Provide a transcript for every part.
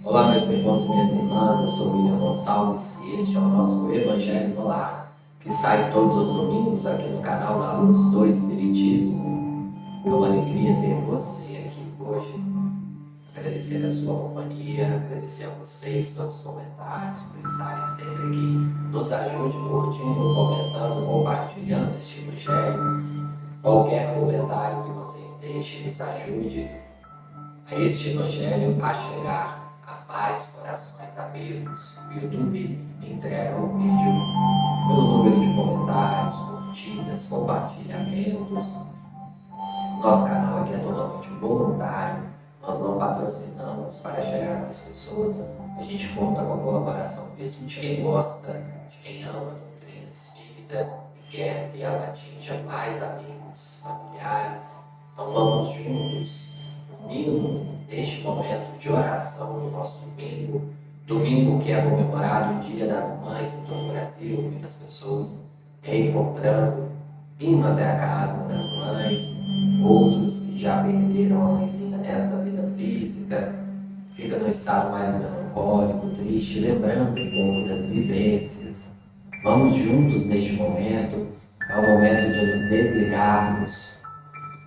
Olá, meus irmãos e minhas irmãs, eu sou William Gonçalves e este é o nosso Evangelho no Lar, que sai todos os domingos aqui no canal da Luz do Espiritismo. É uma alegria ter você aqui hoje, agradecer a sua companhia, agradecer a vocês pelos comentários, por estarem sempre aqui. Nos ajude curtindo, comentando, compartilhando este Evangelho. Qualquer comentário que vocês deixem nos ajude a este Evangelho a chegar a mais corações amigos. O YouTube entrega o vídeo pelo número de comentários, curtidas, compartilhamentos. Nosso canal aqui é totalmente voluntário, nós não patrocinamos para chegar a mais pessoas. A gente conta com a colaboração mesmo de quem gosta, de quem ama a doutrina espírita e quer que ela atinja mais amigos, familiares. Então vamos juntos, unindo neste momento de oração no nosso domingo que é comemorado o Dia das Mães em todo o Brasil, muitas pessoas reencontrando, indo até a casa das mães, outros que já perderam a mãezinha nesta vida física, fica no estado mais melancólico, triste, lembrando um pouco das vivências. Vamos juntos neste momento, é o momento de nos desligarmos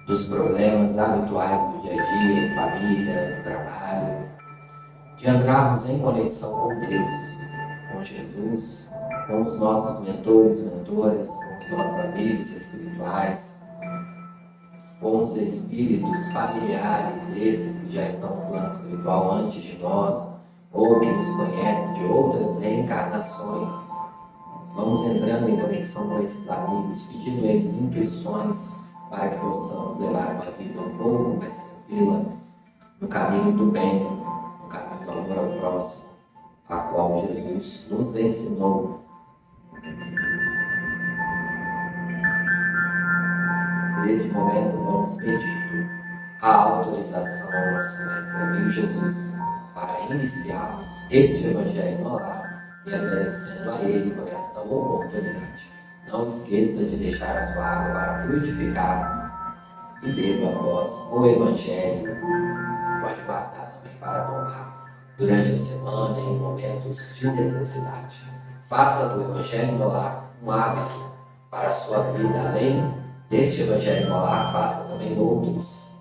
dos problemas habituais do dia a dia, em família, no trabalho, de entrarmos em conexão com Deus, com Jesus, com os nossos mentores, mentoras, com os nossos amigos espirituais, com os espíritos familiares, esses que já estão no plano espiritual antes de nós, ou que nos conhecem de outras reencarnações. Vamos entrando em conexão com esses amigos, pedindo a eles intuições para que possamos levar uma vida um pouco mais tranquila, no caminho do bem, no caminho do amor ao próximo, a qual Jesus nos ensinou. Neste momento, vamos pedir a autorização ao nosso Mestre amigo Jesus para iniciarmos este Evangelho no lar e agradecendo a Ele por esta oportunidade. Não esqueça de deixar a sua água para fluidificar e beba após o Evangelho. Pode guardar também para tomar durante a semana em momentos de necessidade. Faça do Evangelho no lar um hábito para a sua vida. Além deste Evangelho no lar, faça também outros.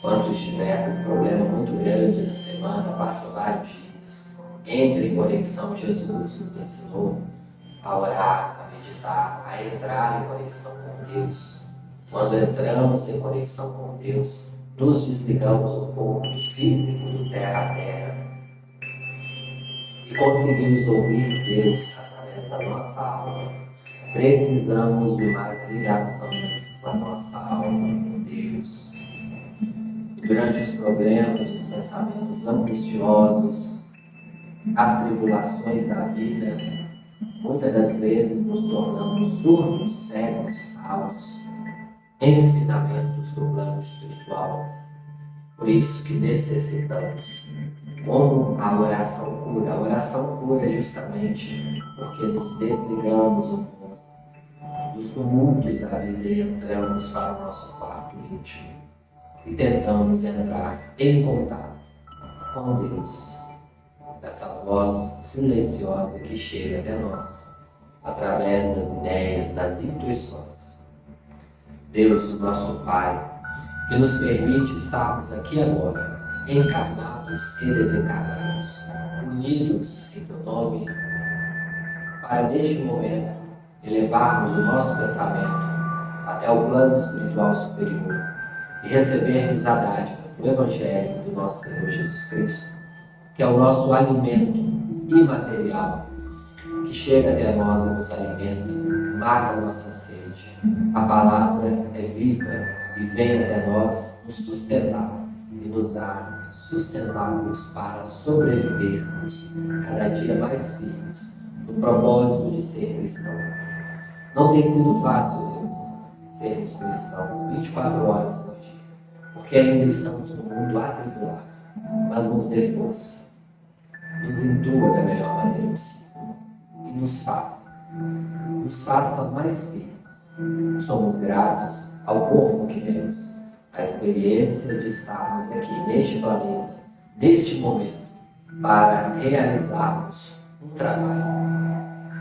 Quando estiver com um problema muito grande na semana, faça vários dias. Entre em conexão. Jesus nos ensinou a orar, a meditar, a entrar em conexão com Deus. Quando entramos em conexão com Deus, nos desligamos um pouco do físico, do terra a terra, e conseguimos ouvir Deus através da nossa alma. Precisamos de mais ligações com a nossa alma, com Deus. E durante os problemas, os pensamentos angustiosos, as tribulações da vida, muitas das vezes nos tornamos surdos, cegos aos ensinamentos do plano espiritual. Por isso que necessitamos, como a oração cura. A oração cura justamente porque nos desligamos um pouco dos tumultos da vida e entramos para o nosso quarto íntimo e tentamos entrar em contato com Deus, essa voz silenciosa que chega até nós através das ideias, das intuições. Deus, o nosso Pai, que nos permite estarmos aqui agora, encarnados e desencarnados, unidos em Teu nome, para neste momento elevarmos o nosso pensamento até o plano espiritual superior e recebermos a dádiva do Evangelho do nosso Senhor Jesus Cristo, que é o nosso alimento imaterial, que chega até nós e nos alimenta, mata a nossa sede. A palavra é viva e vem até nós nos sustentar e nos dar sustentáculos para sobrevivermos cada dia mais firmes no propósito de ser cristão. Não tem sido fácil, Deus, sermos cristãos 24 horas por dia, porque ainda estamos no mundo atribulado, mas nos dê força, nos intua da melhor maneira possível e nos faça mais firmes. Somos gratos ao corpo que temos, a experiência de estarmos aqui neste planeta, neste momento, para realizarmos um trabalho.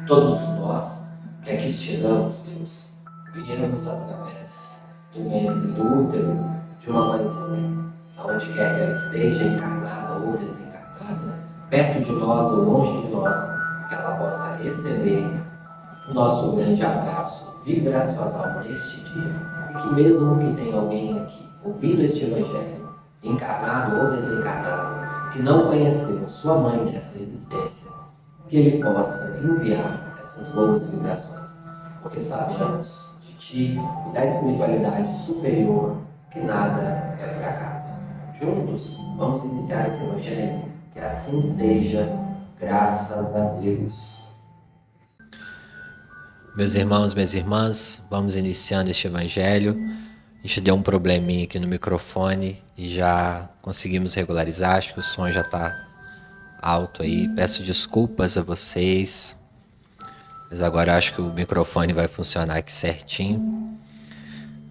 Todos nós que aqui chegamos, Deus, viemos através do ventre, do útero de uma mãezinha, aonde quer que ela esteja, encarnada ou desencarnada, perto de nós ou longe de nós, que ela possa receber o nosso grande abraço vibracional neste dia. E que mesmo que tenha alguém aqui ouvindo este Evangelho, encarnado ou desencarnado, que não conheceu sua mãe nessa existência, que ele possa enviar essas boas vibrações, porque sabemos de Ti e da espiritualidade superior que nada é por acaso. Juntos, vamos iniciar esse Evangelho, que assim seja, graças a Deus. Meus irmãos, minhas irmãs, vamos iniciando este Evangelho. A gente deu um probleminha aqui no microfone e já conseguimos regularizar, acho que o som já está alto aí. Peço desculpas a vocês, mas agora acho que o microfone vai funcionar aqui certinho.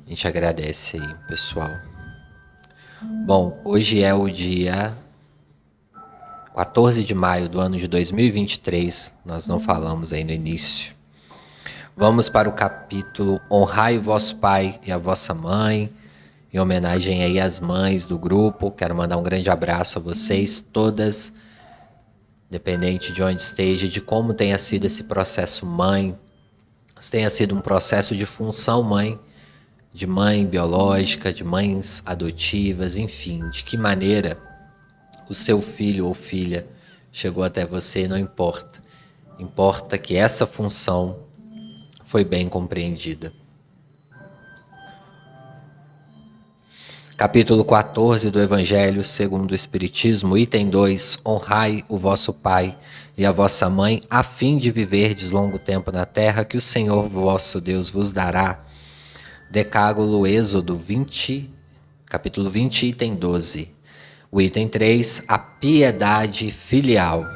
A gente agradece aí, pessoal. Bom, hoje é o dia 14 de maio do ano de 2023, nós não falamos aí no início. Vamos para o capítulo Honrai o vosso pai e a vossa mãe, em homenagem aí às mães do grupo. Quero mandar um grande abraço a vocês todas, independente de onde esteja, de como tenha sido esse processo mãe, se tenha sido um processo de função mãe, de mãe biológica, de mães adotivas, enfim, de que maneira o seu filho ou filha chegou até você, não importa. Importa que essa função foi bem compreendida. Capítulo 14 do Evangelho segundo o Espiritismo, item 2. Honrai o vosso pai e a vossa mãe, a fim de viverdes longo tempo na terra, que o Senhor vosso Deus vos dará. Decálogo, Êxodo 20, capítulo 20, item 12. O item 3, a piedade filial.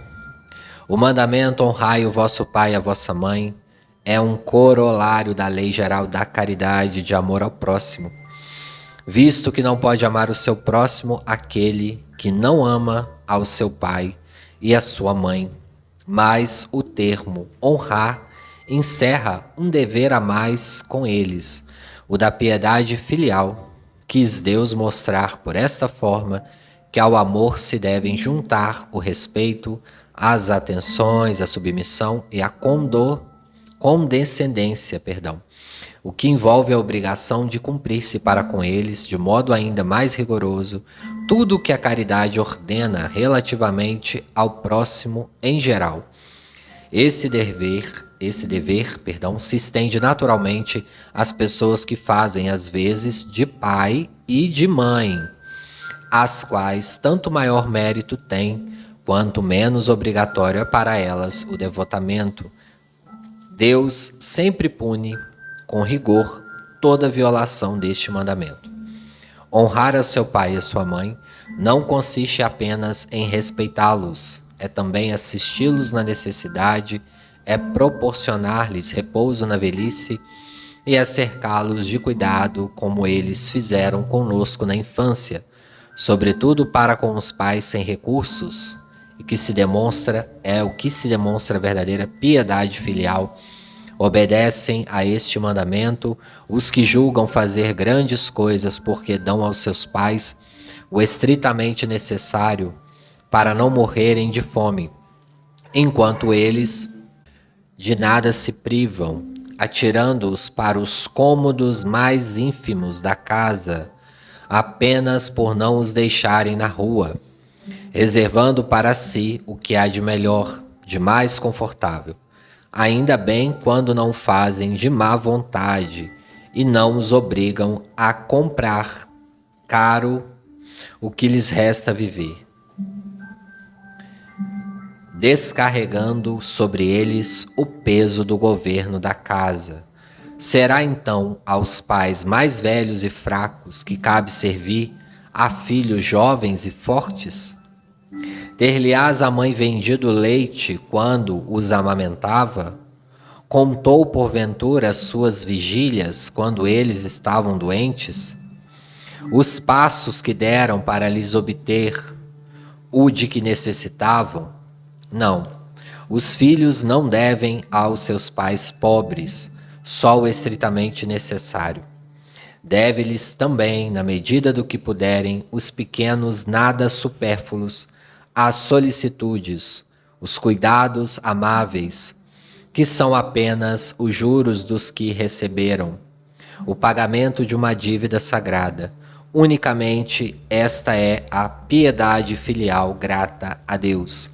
O mandamento honrai o vosso pai e a vossa mãe é um corolário da lei geral da caridade de amor ao próximo, visto que não pode amar o seu próximo aquele que não ama ao seu pai e a sua mãe. Mas o termo honrar encerra um dever a mais com eles, o da piedade filial. Quis Deus mostrar por esta forma que ao amor se devem juntar o respeito, as atenções, a submissão e a condescendência, o que envolve a obrigação de cumprir-se para com eles, de modo ainda mais rigoroso, tudo o que a caridade ordena relativamente ao próximo em geral. Esse dever, se estende naturalmente às pessoas que fazem às vezes de pai e de mãe, as quais tanto maior mérito têm, quanto menos obrigatório é para elas o devotamento. Deus sempre pune com rigor toda violação deste mandamento. Honrar a seu pai e a sua mãe não consiste apenas em respeitá-los, é também assisti-los na necessidade, é proporcionar-lhes repouso na velhice e é cercá-los de cuidado como eles fizeram conosco na infância, sobretudo para com os pais sem recursos, e o que se demonstra verdadeira piedade filial. Obedecem a este mandamento os que julgam fazer grandes coisas porque dão aos seus pais o estritamente necessário para não morrerem de fome, enquanto eles de nada se privam, atirando-os para os cômodos mais ínfimos da casa, apenas por não os deixarem na rua, reservando para si o que há de melhor, de mais confortável. Ainda bem quando não fazem de má vontade e não os obrigam a comprar caro o que lhes resta viver, descarregando sobre eles o peso do governo da casa. Será então aos pais mais velhos e fracos que cabe servir a filhos jovens e fortes? Ter-lhe-ás a mãe vendido leite quando os amamentava? Contou porventura as suas vigílias quando eles estavam doentes? Os passos que deram para lhes obter o de que necessitavam? Não. Os filhos não devem aos seus pais pobres só o estritamente necessário. Deve-lhes também, na medida do que puderem, os pequenos nada supérfluos, as solicitudes, os cuidados amáveis, que são apenas os juros dos que receberam, o pagamento de uma dívida sagrada. Unicamente esta é a piedade filial grata a Deus.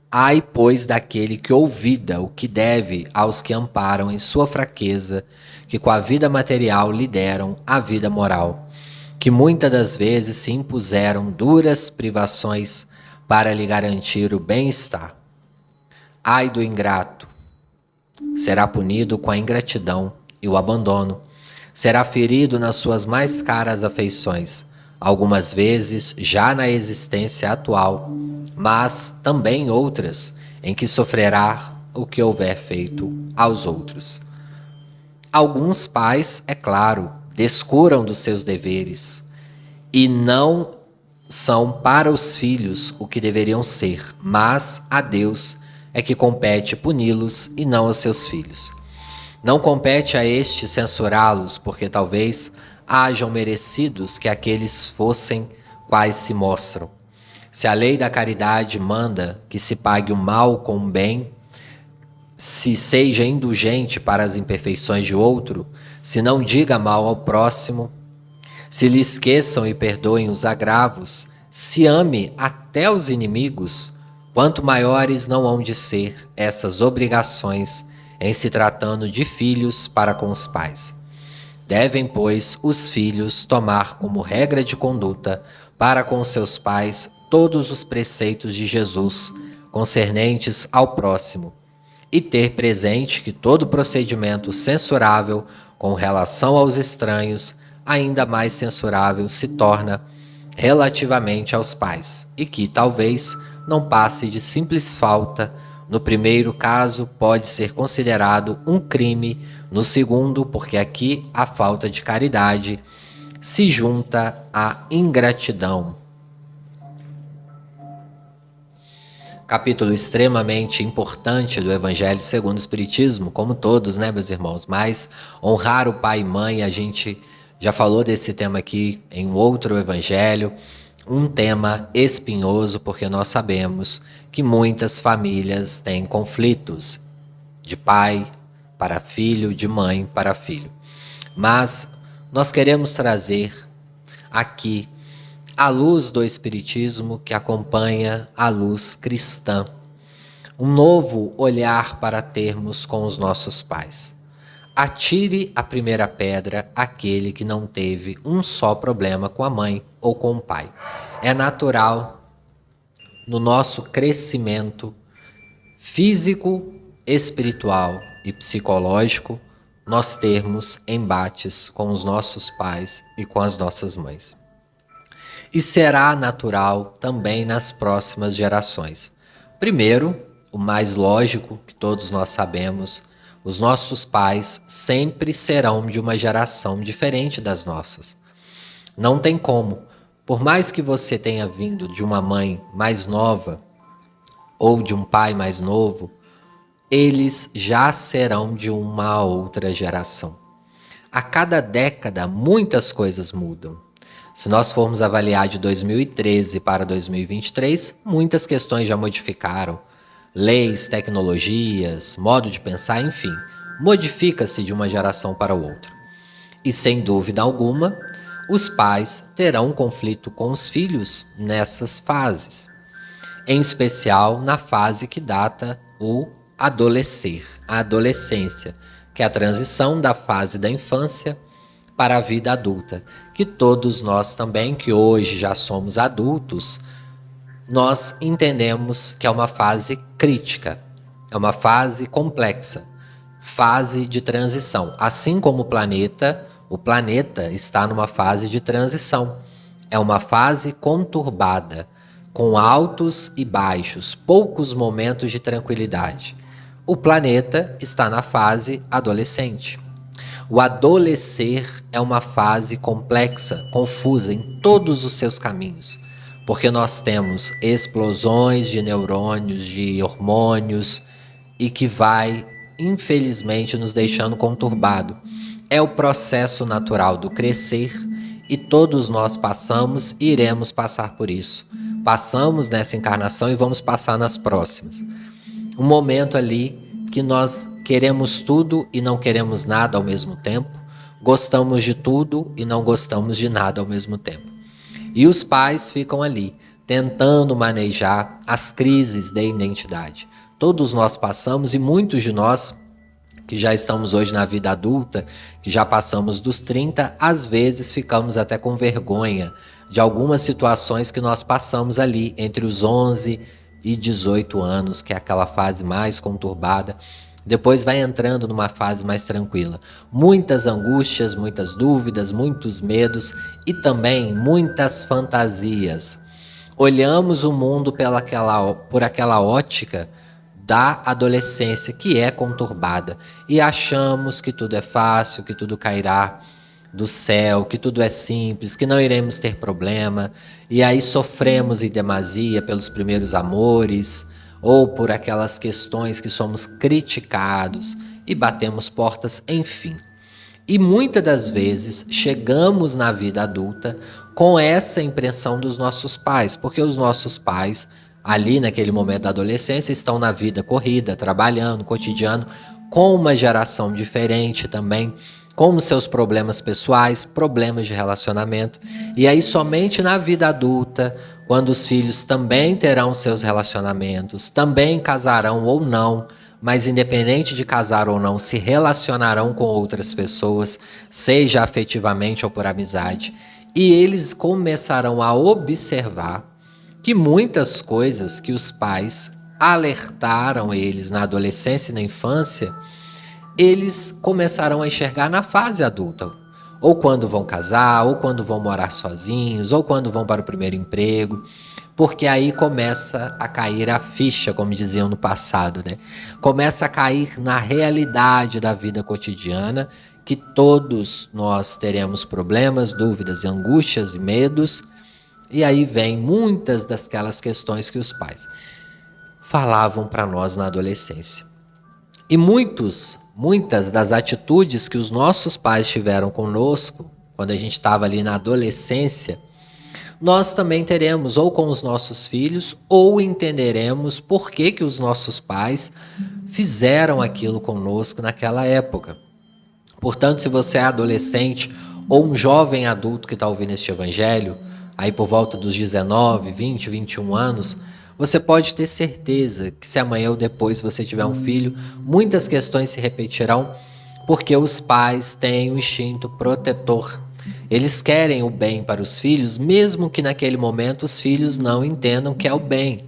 Ai, pois, daquele que ouvida o que deve aos que amparam em sua fraqueza, que com a vida material lhe deram a vida moral, que muitas das vezes se impuseram duras privações para lhe garantir o bem-estar. Ai do ingrato, será punido com a ingratidão e o abandono, será ferido nas suas mais caras afeições, algumas vezes já na existência atual, mas também outras em que sofrerá o que houver feito aos outros. Alguns pais, é claro, descuram dos seus deveres e não são para os filhos o que deveriam ser, mas a Deus é que compete puni-los e não aos seus filhos. Não compete a estes censurá-los, porque talvez hajam merecidos que aqueles fossem quais se mostram. Se a lei da caridade manda que se pague o mal com o bem, se seja indulgente para as imperfeições de outro, se não diga mal ao próximo, se lhe esqueçam e perdoem os agravos, se ame até os inimigos, quanto maiores não hão de ser essas obrigações em se tratando de filhos para com os pais. Devem, pois, os filhos tomar como regra de conduta para com seus pais todos os preceitos de Jesus concernentes ao próximo, e ter presente que todo procedimento censurável com relação aos estranhos, ainda mais censurável se torna relativamente aos pais, e que talvez não passe de simples falta. No primeiro caso, pode ser considerado um crime, no segundo, porque aqui a falta de caridade se junta à ingratidão. Capítulo extremamente importante do Evangelho segundo o Espiritismo, como todos, né, meus irmãos? Mas honrar o pai e mãe, a gente já falou desse tema aqui em um outro Evangelho, um tema espinhoso, porque nós sabemos que muitas famílias têm conflitos de pai para filho, de mãe para filho. Mas nós queremos trazer aqui a luz do Espiritismo que acompanha a luz cristã, um novo olhar para termos com os nossos pais. Atire a primeira pedra aquele que não teve um só problema com a mãe ou com o pai. É natural no nosso crescimento físico, espiritual e psicológico nós termos embates com os nossos pais e com as nossas mães. E será natural também nas próximas gerações. Primeiro, o mais lógico, que todos nós sabemos, os nossos pais sempre serão de uma geração diferente das nossas. Não tem como. Por mais que você tenha vindo de uma mãe mais nova ou de um pai mais novo, eles já serão de uma outra geração. A cada década, muitas coisas mudam. Se nós formos avaliar de 2013 para 2023, muitas questões já modificaram. Leis, tecnologias, modo de pensar, enfim, modifica-se de uma geração para outra. E sem dúvida alguma, os pais terão um conflito com os filhos nessas fases. Em especial na fase que data o adolescer, a adolescência, que é a transição da fase da infância para a vida adulta, que todos nós também, que hoje já somos adultos, nós entendemos que é uma fase crítica, é uma fase complexa, fase de transição. Assim como o planeta está numa fase de transição. É uma fase conturbada, com altos e baixos, poucos momentos de tranquilidade. O planeta está na fase adolescente. O adolescer é uma fase complexa, confusa em todos os seus caminhos, porque nós temos explosões de neurônios, de hormônios, e que vai, infelizmente, nos deixando conturbado. É o processo natural do crescer e todos nós passamos e iremos passar por isso. Passamos nessa encarnação e vamos passar nas próximas. Um momento ali que nós queremos tudo e não queremos nada ao mesmo tempo, gostamos de tudo e não gostamos de nada ao mesmo tempo. E os pais ficam ali, tentando manejar as crises de identidade. Todos nós passamos e muitos de nós que já estamos hoje na vida adulta, que já passamos dos 30, às vezes ficamos até com vergonha de algumas situações que nós passamos ali entre os 11 e 18 anos, que é aquela fase mais conturbada. Depois vai entrando numa fase mais tranquila. Muitas angústias, muitas dúvidas, muitos medos e também muitas fantasias. Olhamos o mundo por aquela ótica da adolescência, que é conturbada, e achamos que tudo é fácil, que tudo cairá do céu, que tudo é simples, que não iremos ter problema, e aí sofremos em demasia pelos primeiros amores, ou por aquelas questões que somos criticados e batemos portas, enfim. E muitas das vezes chegamos na vida adulta com essa impressão dos nossos pais, porque os nossos pais ali naquele momento da adolescência estão na vida corrida, trabalhando, cotidiano, com uma geração diferente também, com os seus problemas pessoais, problemas de relacionamento. E aí somente na vida adulta, quando os filhos também terão seus relacionamentos, também casarão ou não, mas independente de casar ou não, se relacionarão com outras pessoas, seja afetivamente ou por amizade, e eles começarão a observar que muitas coisas que os pais alertaram eles na adolescência e na infância, eles começarão a enxergar na fase adulta. Ou quando vão casar, ou quando vão morar sozinhos, ou quando vão para o primeiro emprego. Porque aí começa a cair a ficha, como diziam no passado, né? Começa a cair na realidade da vida cotidiana, que todos nós teremos problemas, dúvidas, angústias e medos. E aí vem muitas daquelas questões que os pais falavam para nós na adolescência. E muitas das atitudes que os nossos pais tiveram conosco, quando a gente estava ali na adolescência, nós também teremos ou com os nossos filhos, ou entenderemos por que os nossos pais fizeram aquilo conosco naquela época. Portanto, se você é adolescente ou um jovem adulto que está ouvindo este evangelho, aí por volta dos 19, 20, 21 anos, você pode ter certeza que se amanhã ou depois você tiver um filho, muitas questões se repetirão, porque os pais têm o instinto protetor. Eles querem o bem para os filhos, mesmo que naquele momento os filhos não entendam que é o bem.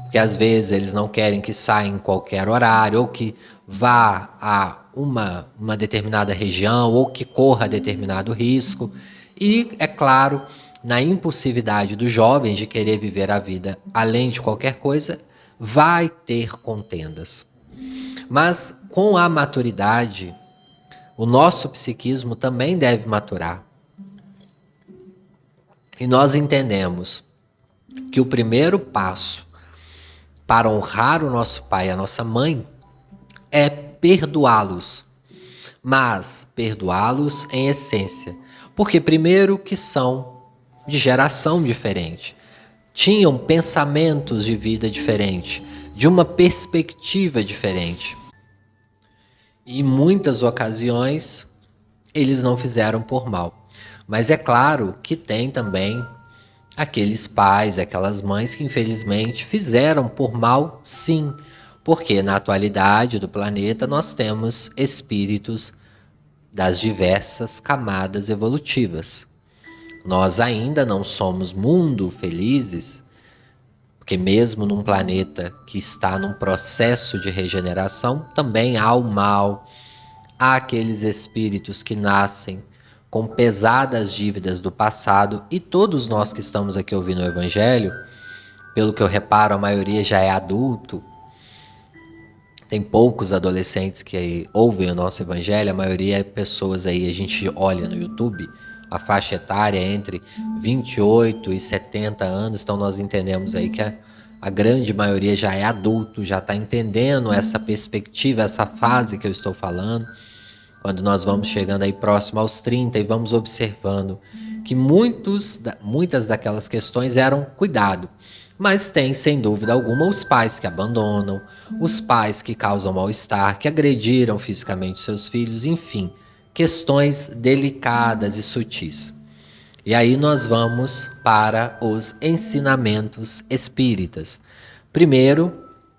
Porque às vezes eles não querem que saia em qualquer horário, ou que vá a uma determinada região, ou que corra determinado risco. E, é claro, na impulsividade do jovem de querer viver a vida além de qualquer coisa, vai ter contendas. Mas com a maturidade, o nosso psiquismo também deve maturar. E nós entendemos que o primeiro passo para honrar o nosso pai e a nossa mãe é perdoá-los. Mas perdoá-los em essência. Porque primeiro que são de geração diferente, tinham pensamentos de vida diferente, de uma perspectiva diferente. E em muitas ocasiões eles não fizeram por mal. Mas é claro que tem também aqueles pais, aquelas mães que infelizmente fizeram por mal, sim. Porque na atualidade do planeta nós temos espíritos das diversas camadas evolutivas. Nós ainda não somos mundo felizes, porque mesmo num planeta que está num processo de regeneração, também há o mal, há aqueles espíritos que nascem com pesadas dívidas do passado, e todos nós que estamos aqui ouvindo o Evangelho, pelo que eu reparo, a maioria já é adulto, tem poucos adolescentes que ouvem o nosso Evangelho, a maioria é pessoas aí, a gente olha no YouTube, a faixa etária entre 28 e 70 anos, então nós entendemos aí que a grande maioria já é adulto, já está entendendo essa perspectiva, essa fase que eu estou falando. Quando nós vamos chegando aí próximo aos 30 e vamos observando que muitas daquelas questões eram cuidado. Mas tem, sem dúvida alguma, os pais que abandonam, os pais que causam mal-estar, que agrediram fisicamente seus filhos, enfim, questões delicadas e sutis. E aí nós vamos para os ensinamentos espíritas. Primeiro,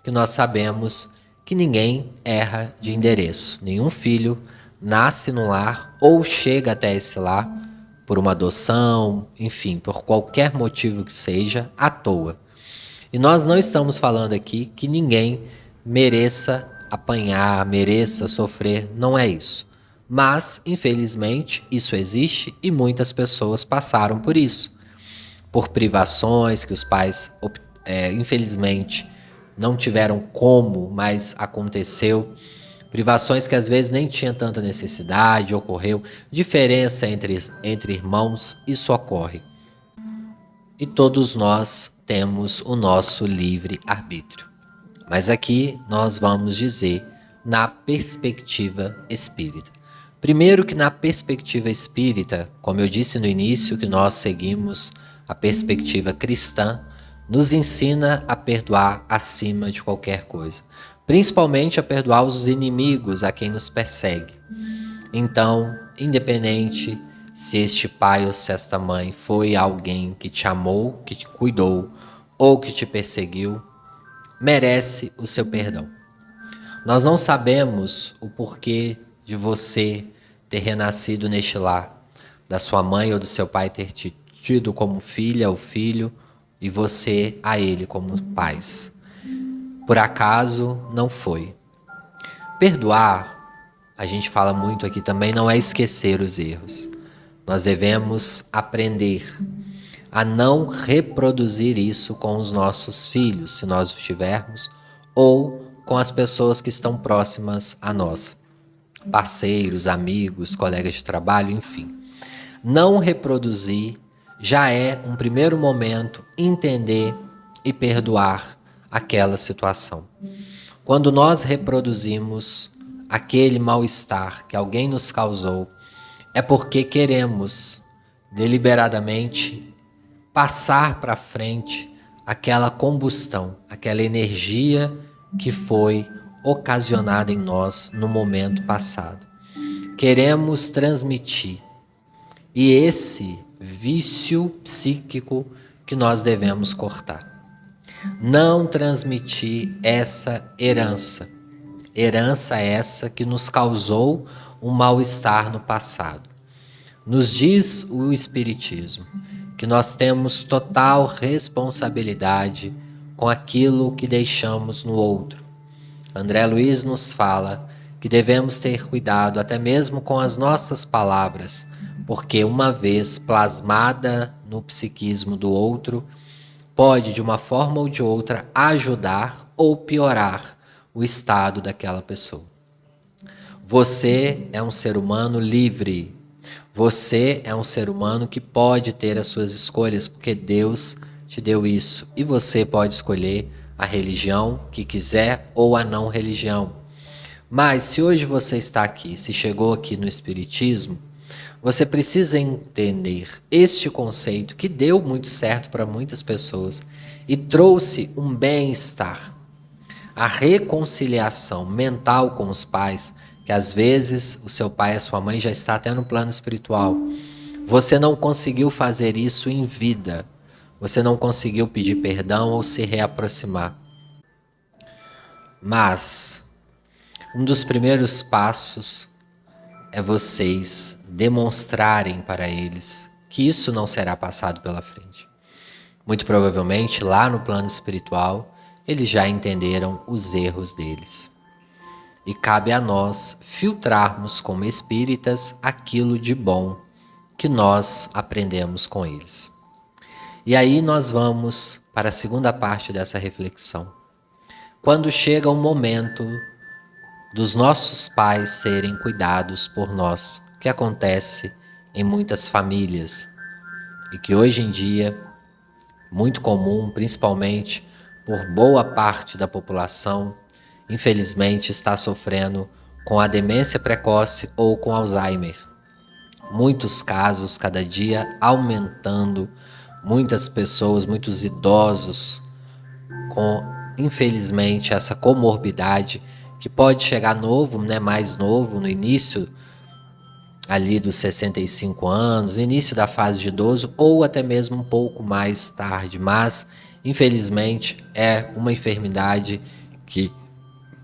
que nós sabemos que ninguém erra de endereço. Nenhum filho nasce no lar ou chega até esse lar por uma adoção, enfim, por qualquer motivo que seja, à toa. E nós não estamos falando aqui que ninguém mereça apanhar, mereça sofrer, não é isso. Mas, infelizmente, isso existe e muitas pessoas passaram por isso. Por privações que os pais, infelizmente, não tiveram como, mas aconteceu. Privações que às vezes nem tinha tanta necessidade, ocorreu. Diferença entre irmãos, isso ocorre. E todos nós temos o nosso livre-arbítrio. Mas aqui nós vamos dizer na perspectiva espírita. Primeiro que na perspectiva espírita, como eu disse no início, que nós seguimos a perspectiva cristã, nos ensina a perdoar acima de qualquer coisa. Principalmente a perdoar os inimigos, a quem nos persegue. Então, independente se este pai ou se esta mãe foi alguém que te amou, que te cuidou ou que te perseguiu, merece o seu perdão. Nós não sabemos o porquê de você ter renascido neste lar, da sua mãe ou do seu pai ter te tido como filha ou filho e você a ele como pais. Por acaso não foi. Perdoar, a gente fala muito aqui também, não é esquecer os erros. Nós devemos aprender a não reproduzir isso com os nossos filhos, se nós os tivermos, ou com as pessoas que estão próximas a nós. Parceiros, amigos, colegas de trabalho, enfim. Não reproduzir já é um primeiro momento entender e perdoar aquela situação. Quando nós reproduzimos aquele mal-estar que alguém nos causou, é porque queremos deliberadamente passar para frente aquela combustão, aquela energia que foi ocasionada em nós no momento passado. Queremos transmitir. E esse vício psíquico que nós devemos cortar. Não transmitir essa herança. Herança essa que nos causou um mal-estar no passado. Nos diz o Espiritismo que nós temos total responsabilidade com aquilo que deixamos no outro. André Luiz nos fala que devemos ter cuidado até mesmo com as nossas palavras, porque uma vez plasmada no psiquismo do outro, pode de uma forma ou de outra ajudar ou piorar o estado daquela pessoa. Você é um ser humano livre. Você é um ser humano que pode ter as suas escolhas, porque Deus te deu isso. E você pode escolher a religião que quiser ou a não religião. Mas se hoje você está aqui, se chegou aqui no Espiritismo, você precisa entender este conceito que deu muito certo para muitas pessoas e trouxe um bem-estar. A reconciliação mental com os pais, que às vezes o seu pai e a sua mãe já está até no plano espiritual. Você não conseguiu fazer isso em vida. Você não conseguiu pedir perdão ou se reaproximar. Mas um dos primeiros passos é vocês demonstrarem para eles que isso não será passado pela frente. Muito provavelmente, lá no plano espiritual, eles já entenderam os erros deles. E cabe a nós filtrarmos como espíritas aquilo de bom que nós aprendemos com eles. E aí nós vamos para a segunda parte dessa reflexão. Quando chega o momento dos nossos pais serem cuidados por nós, que acontece em muitas famílias e que hoje em dia, muito comum, principalmente por boa parte da população, infelizmente está sofrendo com a demência precoce ou com Alzheimer. Muitos casos cada dia aumentando, muitas pessoas, muitos idosos com, infelizmente, essa comorbidade que pode chegar novo, né, mais novo, no início ali dos 65 anos, início da fase de idoso ou até mesmo um pouco mais tarde, mas infelizmente é uma enfermidade que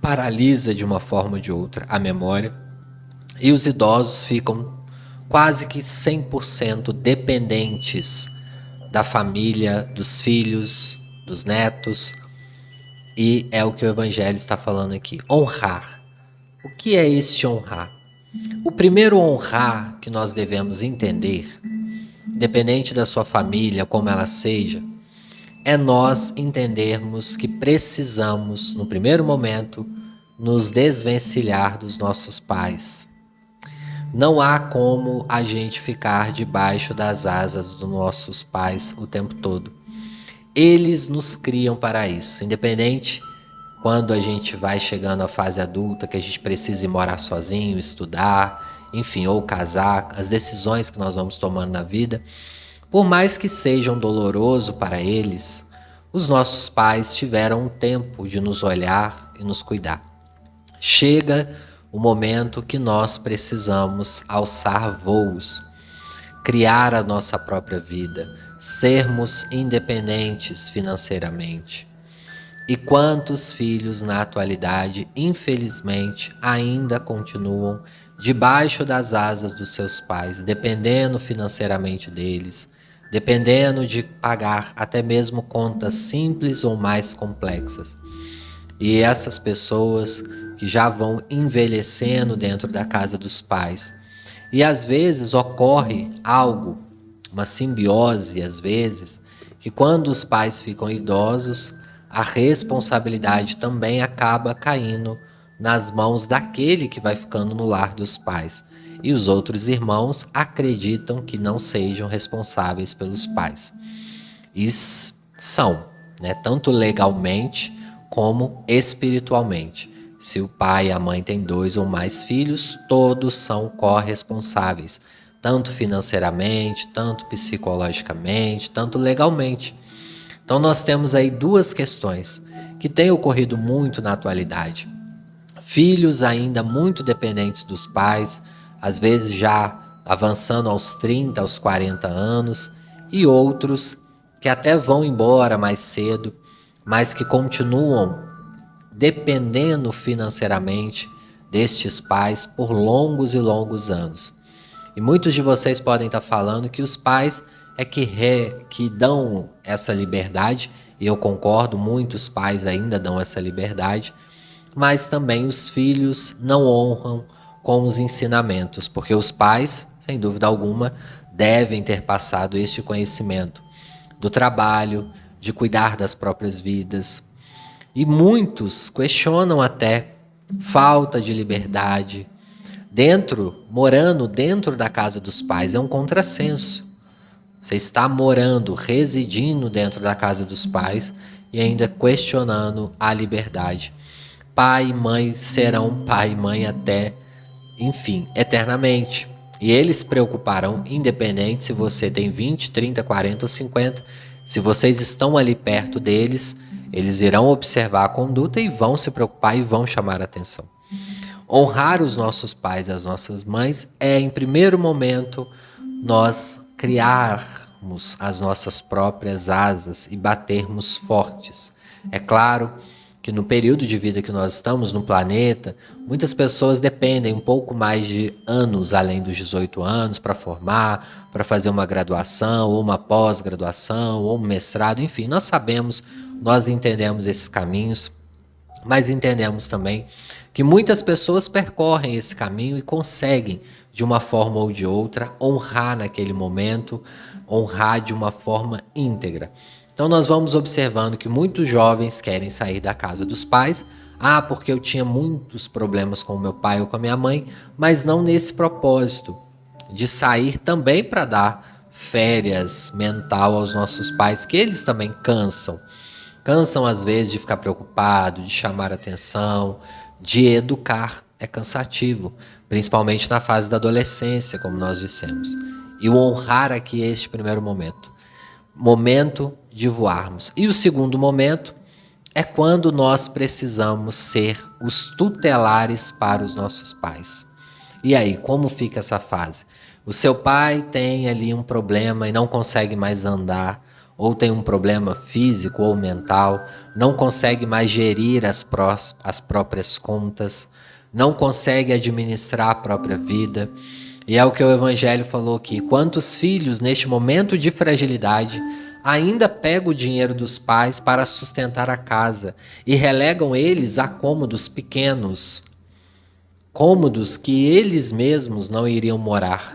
paralisa de uma forma ou de outra a memória e os idosos ficam quase que 100% dependentes da família, dos filhos, dos netos, e é o que o Evangelho está falando aqui. Honrar. O que é este honrar? O primeiro honrar que nós devemos entender, independente da sua família, como ela seja, é nós entendermos que precisamos, no primeiro momento, nos desvencilhar dos nossos pais. Não há como a gente ficar debaixo das asas dos nossos pais o tempo todo. Eles nos criam para isso, independente quando a gente vai chegando à fase adulta, que a gente precisa ir morar sozinho, estudar, enfim, ou casar, as decisões que nós vamos tomando na vida, por mais que sejam doloroso para eles, os nossos pais tiveram um tempo de nos olhar e nos cuidar. Chega o momento que nós precisamos alçar voos, criar a nossa própria vida, sermos independentes financeiramente. E quantos filhos na atualidade, infelizmente, ainda continuam debaixo das asas dos seus pais, dependendo financeiramente deles, dependendo de pagar até mesmo contas simples ou mais complexas. E essas pessoas que já vão envelhecendo dentro da casa dos pais. E às vezes ocorre algo, uma simbiose às vezes, que quando os pais ficam idosos, a responsabilidade também acaba caindo nas mãos daquele que vai ficando no lar dos pais. E os outros irmãos acreditam que não sejam responsáveis pelos pais. E são, né, tanto legalmente como espiritualmente. Se o pai e a mãe têm 2 ou mais filhos, todos são corresponsáveis, tanto financeiramente, tanto psicologicamente, tanto legalmente. Então nós temos aí 2 questões que têm ocorrido muito na atualidade. Filhos ainda muito dependentes dos pais, às vezes já avançando aos 30, aos 40 anos, e outros que até vão embora mais cedo, mas que continuam dependendo financeiramente destes pais por longos e longos anos. E muitos de vocês podem estar falando que os pais é que dão essa liberdade, e eu concordo, muitos pais ainda dão essa liberdade, mas também os filhos não honram com os ensinamentos, porque os pais, sem dúvida alguma, devem ter passado este conhecimento do trabalho, de cuidar das próprias vidas. E muitos questionam até falta de liberdade morando dentro da casa dos pais. É um contrassenso. Você está morando, residindo dentro da casa dos pais e ainda questionando a liberdade. Pai e mãe serão pai e mãe até, enfim, eternamente. E eles se preocuparão, independente se você tem 20, 30, 40 ou 50. Se vocês estão ali perto deles, eles irão observar a conduta e vão se preocupar e vão chamar a atenção. Honrar os nossos pais e as nossas mães é, em primeiro momento, nós criarmos as nossas próprias asas e batermos fortes. É claro que no período de vida que nós estamos no planeta, muitas pessoas dependem um pouco mais de anos além dos 18 anos para formar, para fazer uma graduação, ou uma pós-graduação, ou um mestrado, enfim, nós sabemos, nós entendemos esses caminhos, mas entendemos também que muitas pessoas percorrem esse caminho e conseguem, de uma forma ou de outra, honrar naquele momento, honrar de uma forma íntegra. Então nós vamos observando que muitos jovens querem sair da casa dos pais, porque eu tinha muitos problemas com o meu pai ou com a minha mãe, mas não nesse propósito de sair também para dar férias mental aos nossos pais, que eles também cansam. Cansam às vezes de ficar preocupado, de chamar atenção, de educar. É cansativo, principalmente na fase da adolescência, como nós dissemos. E o honrar aqui este primeiro momento. Momento de voarmos. E o segundo momento é quando nós precisamos ser os tutelares para os nossos pais. E aí, como fica essa fase? O seu pai tem ali um problema e não consegue mais andar, ou tem um problema físico ou mental, não consegue mais gerir as próprias contas, não consegue administrar a própria vida. E é o que o Evangelho falou aqui. Quantos filhos, neste momento de fragilidade, ainda pegam o dinheiro dos pais para sustentar a casa e relegam eles a cômodos pequenos, cômodos que eles mesmos não iriam morar,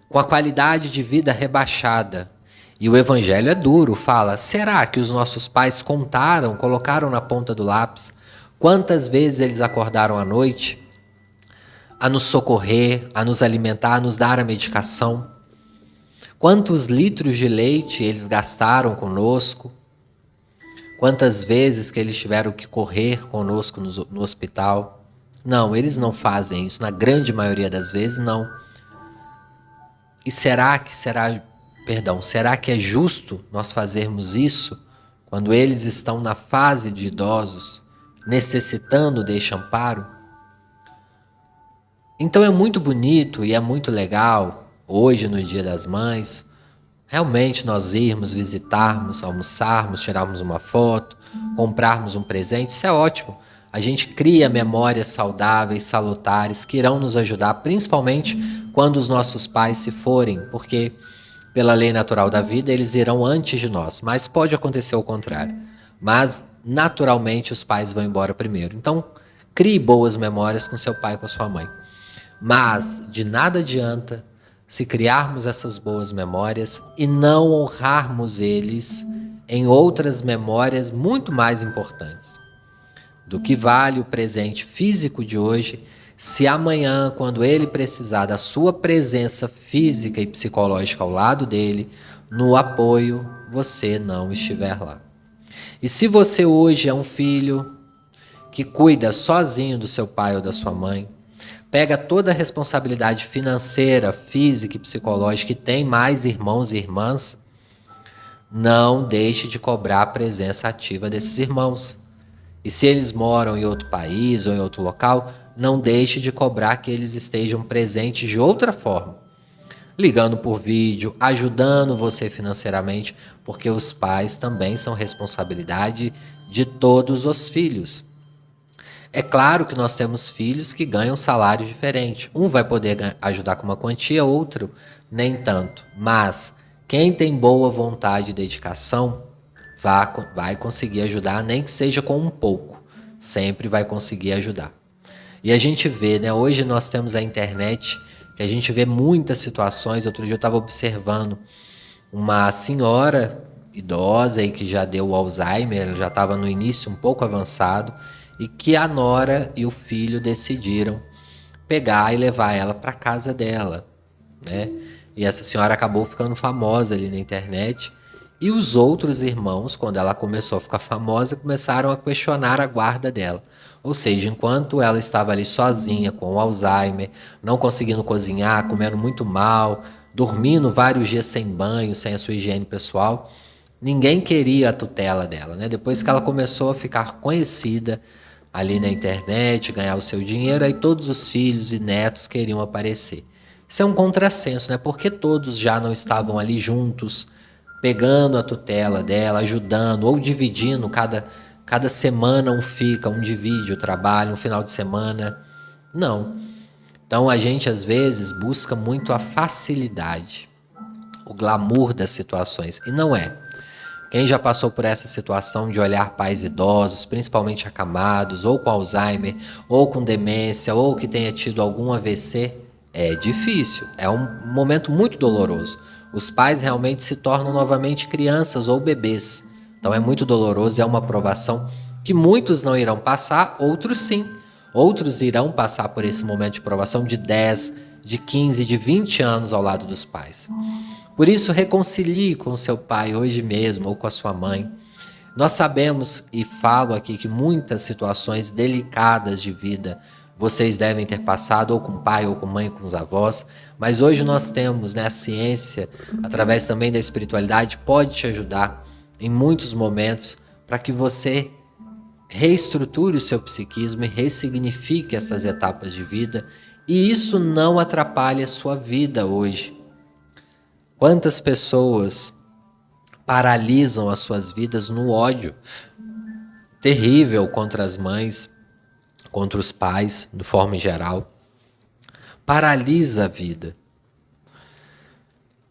com a qualidade de vida rebaixada. E o Evangelho é duro, fala: será que os nossos pais contaram, colocaram na ponta do lápis, quantas vezes eles acordaram à noite a nos socorrer, a nos alimentar, a nos dar a medicação? Quantos litros de leite eles gastaram conosco? Quantas vezes que eles tiveram que correr conosco no hospital? Não, eles não fazem isso, na grande maioria das vezes não. E será que é justo nós fazermos isso quando eles estão na fase de idosos, necessitando deste amparo? Então é muito bonito e é muito legal, hoje no Dia das Mães, realmente nós irmos, visitarmos, almoçarmos, tirarmos uma foto, comprarmos um presente. Isso é ótimo. A gente cria memórias saudáveis, salutares, que irão nos ajudar, principalmente quando os nossos pais se forem, porque pela lei natural da vida eles irão antes de nós, mas pode acontecer o contrário. Mas naturalmente os pais vão embora primeiro. Então crie boas memórias com seu pai e com a sua mãe. Mas de nada adianta se criarmos essas boas memórias e não honrarmos eles em outras memórias muito mais importantes. Do que vale o presente físico de hoje, se amanhã, quando ele precisar da sua presença física e psicológica ao lado dele, no apoio, você não estiver lá. E se você hoje é um filho que cuida sozinho do seu pai ou da sua mãe, pega toda a responsabilidade financeira, física e psicológica e tem mais irmãos e irmãs, não deixe de cobrar a presença ativa desses irmãos. E se eles moram em outro país ou em outro local, não deixe de cobrar que eles estejam presentes de outra forma. Ligando por vídeo, ajudando você financeiramente, porque os pais também são responsabilidade de todos os filhos. É claro que nós temos filhos que ganham salário diferente. Um vai poder ajudar com uma quantia, outro nem tanto. Mas quem tem boa vontade e dedicação vai conseguir ajudar, nem que seja com um pouco. Sempre vai conseguir ajudar. E a gente vê, né? Hoje nós temos a internet, que a gente vê muitas situações. Outro dia eu estava observando uma senhora idosa aí que já deu Alzheimer, ela já estava no início um pouco avançado, e que a nora e o filho decidiram pegar e levar ela para casa dela, né? E essa senhora acabou ficando famosa ali na internet. E os outros irmãos, quando ela começou a ficar famosa, começaram a questionar a guarda dela. Ou seja, enquanto ela estava ali sozinha, com Alzheimer, não conseguindo cozinhar, comendo muito mal, dormindo vários dias sem banho, sem a sua higiene pessoal, ninguém queria a tutela dela, né? Depois que ela começou a ficar conhecida ali na internet, ganhar o seu dinheiro, aí todos os filhos e netos queriam aparecer. Isso é um contrassenso, né? Porque todos já não estavam ali juntos, pegando a tutela dela, ajudando ou dividindo, cada semana um divide o trabalho, um final de semana. Não. Então a gente às vezes busca muito a facilidade, o glamour das situações, e não é. Quem já passou por essa situação de olhar pais idosos, principalmente acamados, ou com Alzheimer, ou com demência, ou que tenha tido algum AVC, é difícil, é um momento muito doloroso. Os pais realmente se tornam novamente crianças ou bebês. Então é muito doloroso, é uma provação que muitos não irão passar, outros sim. Outros irão passar por esse momento de provação de 10, de 15, de 20 anos ao lado dos pais. Por isso, reconcilie com seu pai hoje mesmo ou com a sua mãe. Nós sabemos, e falo aqui, que muitas situações delicadas de vida vocês devem ter passado, ou com o pai, ou com a mãe, com os avós, mas hoje nós temos, né, a ciência, através também da espiritualidade, pode te ajudar em muitos momentos para que você reestruture o seu psiquismo e ressignifique essas etapas de vida, e isso não atrapalhe a sua vida hoje. Quantas pessoas paralisam as suas vidas no ódio terrível contra as mães, contra os pais, de forma geral. Paralisa a vida.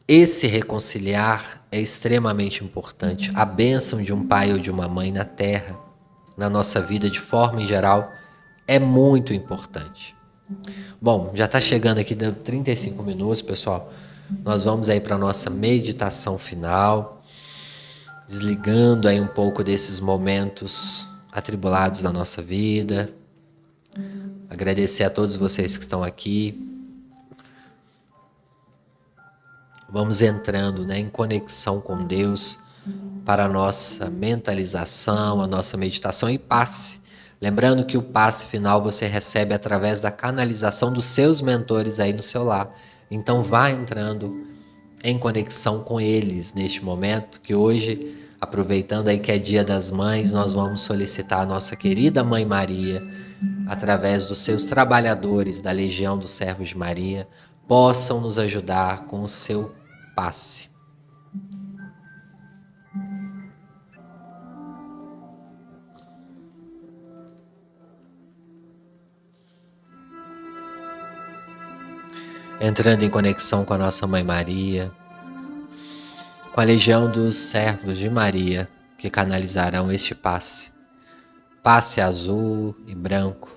Esse reconciliar é extremamente importante. A bênção de um pai ou de uma mãe na terra, na nossa vida de forma em geral, é muito importante. Bom, já está chegando aqui, deu 35 minutos, pessoal. Nós vamos aí para a nossa meditação final, desligando aí um pouco desses momentos atribulados da nossa vida. Agradecer a todos vocês que estão aqui. Vamos entrando, né, em conexão com Deus para a nossa mentalização, a nossa meditação e passe. Lembrando que o passe final você recebe através da canalização dos seus mentores aí no seu lar. Então vá entrando em conexão com eles neste momento, que hoje, aproveitando aí que é Dia das Mães, nós vamos solicitar a nossa querida Mãe Maria, através dos seus trabalhadores da Legião dos Servos de Maria, possam nos ajudar com o seu passe. Entrando em conexão com a nossa Mãe Maria, com a Legião dos Servos de Maria, que canalizarão este passe. Passe azul e branco.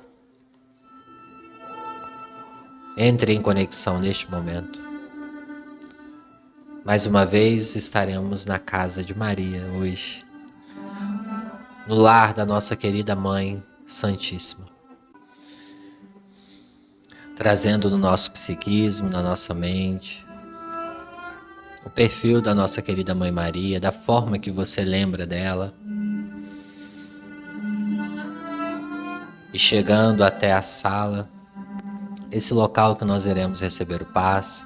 Entre em conexão neste momento. Mais uma vez estaremos na casa de Maria hoje, no lar da nossa querida Mãe Santíssima, trazendo no nosso psiquismo, na nossa mente, o perfil da nossa querida Mãe Maria, da forma que você lembra dela, e chegando até a sala, esse local que nós iremos receber o passe,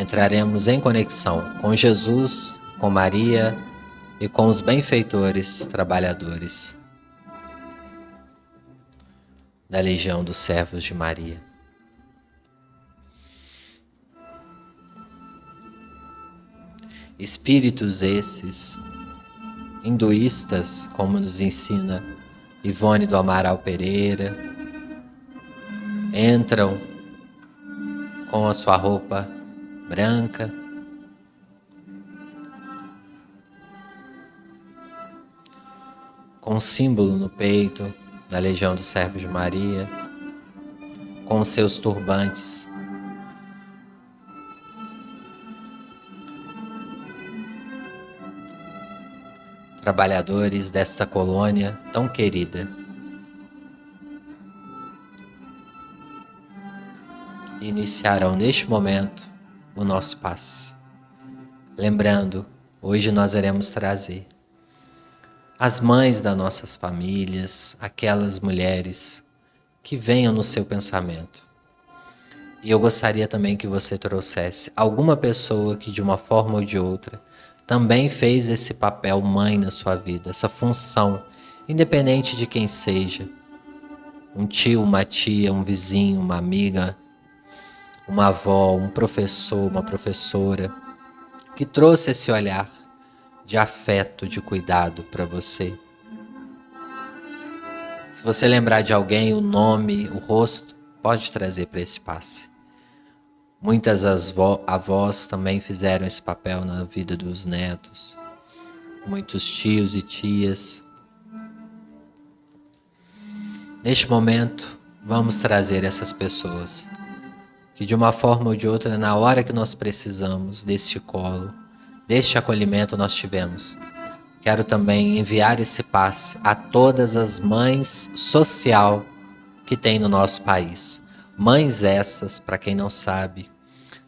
entraremos em conexão com Jesus, com Maria e com os benfeitores trabalhadores da Legião dos Servos de Maria. Espíritos esses, hinduístas, como nos ensina Ivone do Amaral Pereira, entram com a sua roupa branca, com um símbolo no peito da Legião dos Servos de Maria, com os seus turbantes. Trabalhadores desta colônia tão querida. Iniciarão neste momento o nosso passe. Lembrando, hoje nós iremos trazer as mães das nossas famílias, aquelas mulheres que venham no seu pensamento. E eu gostaria também que você trouxesse alguma pessoa que de uma forma ou de outra também fez esse papel mãe na sua vida, essa função, independente de quem seja. Um tio, uma tia, um vizinho, uma amiga, uma avó, um professor, uma professora, que trouxe esse olhar de afeto, de cuidado para você. Se você lembrar de alguém, o nome, o rosto, pode trazer para esse passe. Muitas avós também fizeram esse papel na vida dos netos. Muitos tios e tias. Neste momento, vamos trazer essas pessoas que de uma forma ou de outra, na hora que nós precisamos deste colo, deste acolhimento nós tivemos. Quero também enviar esse passe a todas as mães social que tem no nosso país. Mães essas, para quem não sabe,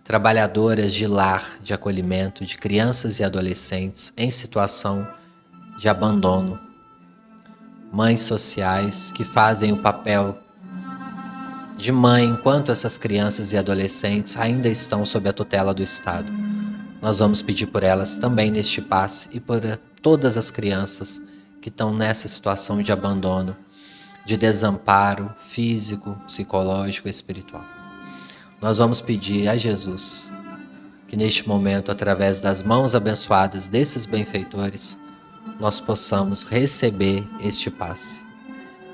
trabalhadoras de lar, de acolhimento de crianças e adolescentes em situação de abandono. Mães sociais que fazem o papel de mãe enquanto essas crianças e adolescentes ainda estão sob a tutela do Estado. Nós vamos pedir por elas também neste passe e por todas as crianças que estão nessa situação de abandono, de desamparo físico, psicológico e espiritual. Nós vamos pedir a Jesus que neste momento, através das mãos abençoadas desses benfeitores, nós possamos receber este passe,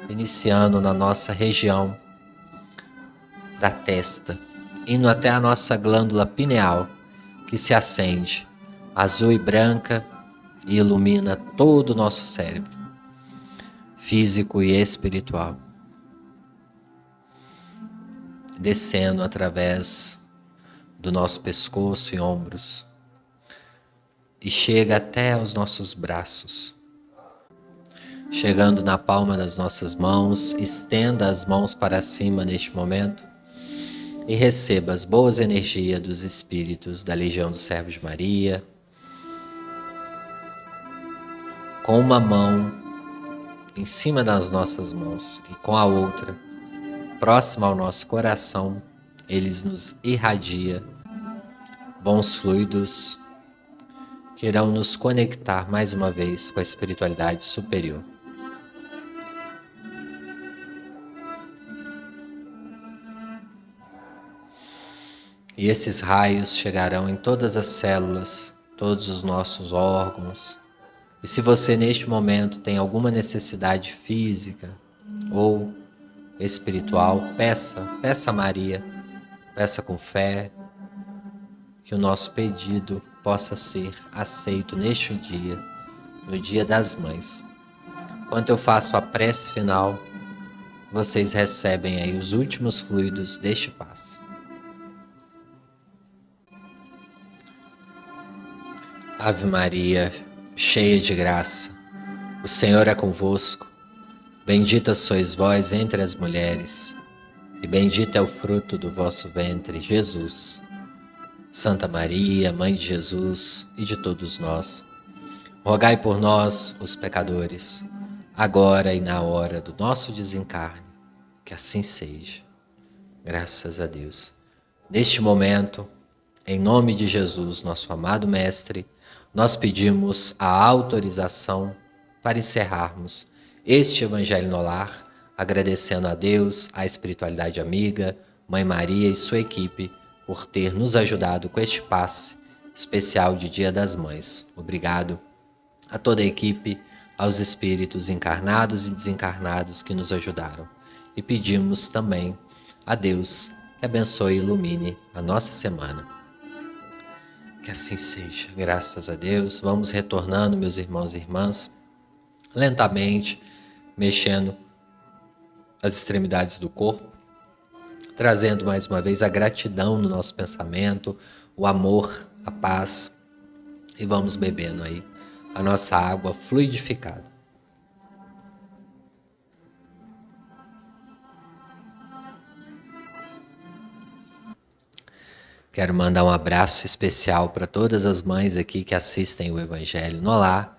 iniciando na nossa região da testa, indo até a nossa glândula pineal, que se acende, azul e branca, e ilumina todo o nosso cérebro, físico e espiritual, descendo através do nosso pescoço e ombros, e chega até os nossos braços. Chegando na palma das nossas mãos, estenda as mãos para cima neste momento e receba as boas energias dos espíritos da Legião dos Servos de Maria. Com uma mão em cima das nossas mãos e com a outra próxima ao nosso coração, eles nos irradia bons fluidos que irão nos conectar mais uma vez com a espiritualidade superior. E esses raios chegarão em todas as células, todos os nossos órgãos. E se você neste momento tem alguma necessidade física ou espiritual, peça a Maria, peça com fé, que o nosso pedido possa ser aceito neste dia, no Dia das Mães. Enquanto eu faço a prece final, vocês recebem aí os últimos fluidos deste passe. Ave Maria, cheia de graça, o Senhor é convosco. Bendita sois vós entre as mulheres, e bendito é o fruto do vosso ventre, Jesus. Santa Maria, Mãe de Jesus e de todos nós, rogai por nós, os pecadores, agora e na hora do nosso desencarne, que assim seja. Graças a Deus. Neste momento, em nome de Jesus, nosso amado Mestre, nós pedimos a autorização para encerrarmos este Evangelho no Lar, agradecendo a Deus, a espiritualidade amiga, Mãe Maria e sua equipe, por ter nos ajudado com este passe especial de Dia das Mães. Obrigado a toda a equipe, aos espíritos encarnados e desencarnados que nos ajudaram. E pedimos também a Deus que abençoe e ilumine a nossa semana. Que assim seja, graças a Deus. Vamos retornando, meus irmãos e irmãs, lentamente, mexendo as extremidades do corpo, trazendo mais uma vez a gratidão no nosso pensamento, o amor, a paz, e vamos bebendo aí a nossa água fluidificada. Quero mandar um abraço especial para todas as mães aqui que assistem o Evangelho no Lar,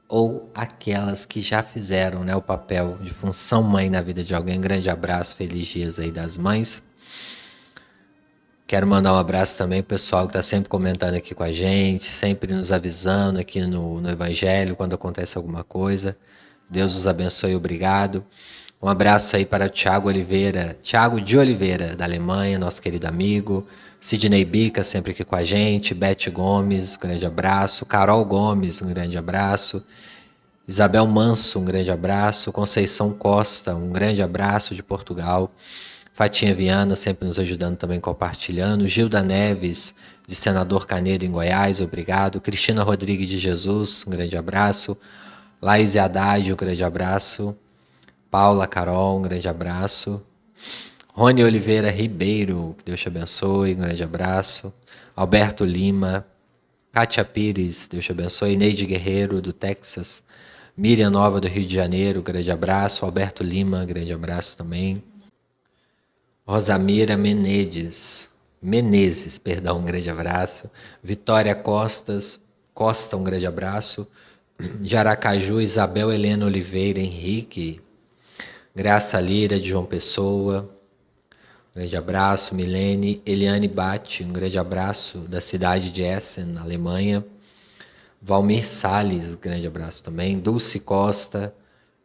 ou aquelas que já fizeram, né, o papel de função mãe na vida de alguém. Grande abraço, feliz dias aí das mães. Quero mandar um abraço também pro pessoal que está sempre comentando aqui com a gente, sempre nos avisando aqui no Evangelho quando acontece alguma coisa. Deus os abençoe, obrigado. Um abraço aí para o Thiago de Oliveira, da Alemanha, nosso querido amigo. Sidney Bica, sempre aqui com a gente. Beth Gomes, um grande abraço. Carol Gomes, um grande abraço. Isabel Manso, um grande abraço. Conceição Costa, um grande abraço de Portugal. Fatinha Viana, sempre nos ajudando também, compartilhando. Gilda Neves, de Senador Canedo, em Goiás, obrigado. Cristina Rodrigues de Jesus, um grande abraço. Laís Haddad, um grande abraço. Paula Carol, um grande abraço. Rony Oliveira Ribeiro, que Deus te abençoe, um grande abraço. Alberto Lima, Kátia Pires, Deus te abençoe. Neide Guerreiro, do Texas. Miriam Nova, do Rio de Janeiro, grande abraço. Alberto Lima, grande abraço também. Rosamira Menezes, perdão, um grande abraço. Vitória Costa, um grande abraço. De Aracaju, Isabel Helena Oliveira Henrique. Graça Lira, de João Pessoa. Um grande abraço. Milene Eliane Bate, um grande abraço, da cidade de Essen, na Alemanha. Valmir Salles, grande abraço também. Dulce Costa,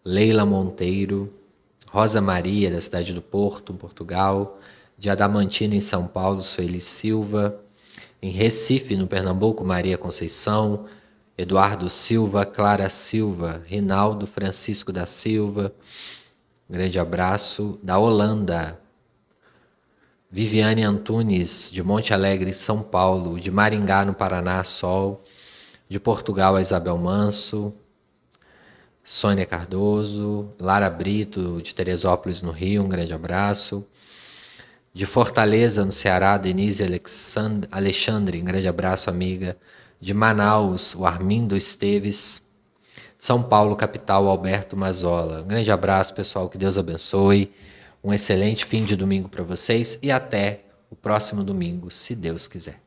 Leila Monteiro. Rosa Maria, da cidade do Porto, Portugal. De Adamantina, em São Paulo, Sueli Silva. Em Recife, no Pernambuco, Maria Conceição. Eduardo Silva, Clara Silva. Rinaldo Francisco da Silva. Grande abraço. Da Holanda, Viviane Antunes, de Monte Alegre, São Paulo. De Maringá, no Paraná, Sol. De Portugal, a Isabel Manso. Sônia Cardoso, Lara Brito, de Teresópolis, no Rio, um grande abraço. De Fortaleza, no Ceará, Denise Alexandre, um grande abraço, amiga. De Manaus, o Armindo Esteves. São Paulo, capital, Alberto Mazola. Um grande abraço, pessoal, que Deus abençoe. Um excelente fim de domingo para vocês e até o próximo domingo, se Deus quiser.